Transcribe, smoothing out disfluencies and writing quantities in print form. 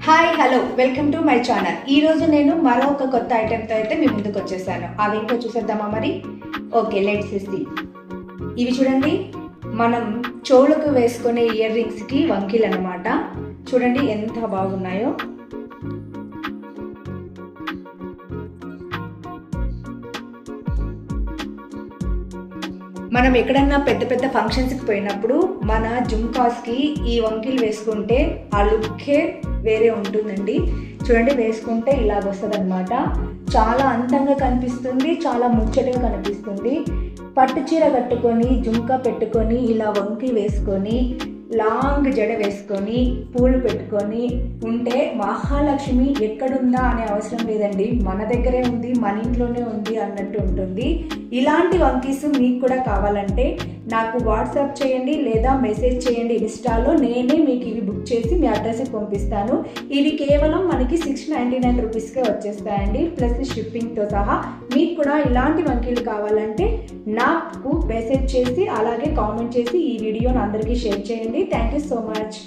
Hi hello welcome to my channel. ఈరోజు నేను మరొక కొత్త ఐటెంతో అయితే మీ ముందుకు వచ్చేసాను. అవేంటో చూసేద్దామా మరి? Okay, let's see. ఇవి చూడండి, మనం చెవులకు వేసుకునే ఇయర్ రింగ్స్కి వంకీలు అన్నమాట. చూడండి ఎంత బాగున్నాయో. మనం ఎక్కడన్నా పెద్ద పెద్ద ఫంక్షన్స్కి పోయినప్పుడు మన జుమ్కాస్కి ఈ వంకీలు వేసుకుంటే ఆ లుక్కే వేరే ఉంటుందండి. చూడండి, వేసుకుంటే ఇలాగ వస్తుంది అనమాట. చాలా అందంగా కనిపిస్తుంది, చాలా ముచ్చటగా కనిపిస్తుంది. పట్టు చీర కట్టుకొని జుమ్కా పెట్టుకొని ఇలా వంకి వేసుకొని లాంగ్ జడ వేసుకొని పూలు పెట్టుకొని ఉంటే మహాలక్ష్మి ఎక్కడుందా అనే అవసరం లేదండి, మన దగ్గరే ఉంది, మన ఇంట్లోనే ఉంది అన్నట్టు ఉంటుంది. ఇలాంటి వంకీస్ మీకు కూడా కావాలంటే నాకు వాట్సాప్ చేయండి లేదా మెసేజ్ చేయండి ఇన్స్టాలో. నేనే మీకు ఇవి బుక్ చేసి మీ అడ్రస్కి పంపిస్తాను. ఇవి కేవలం మనకి 699 రూపీస్కే వచ్చేస్తాయండి, ప్లస్ షిప్పింగ్తో సహా. మీకు కూడా ఇలాంటి వంకీలు కావాలంటే నాకు మెసేజ్ చేసి అలాగే కామెంట్ చేసి ఈ వీడియోని అందరికీ షేర్ చేయండి. Thank you so much.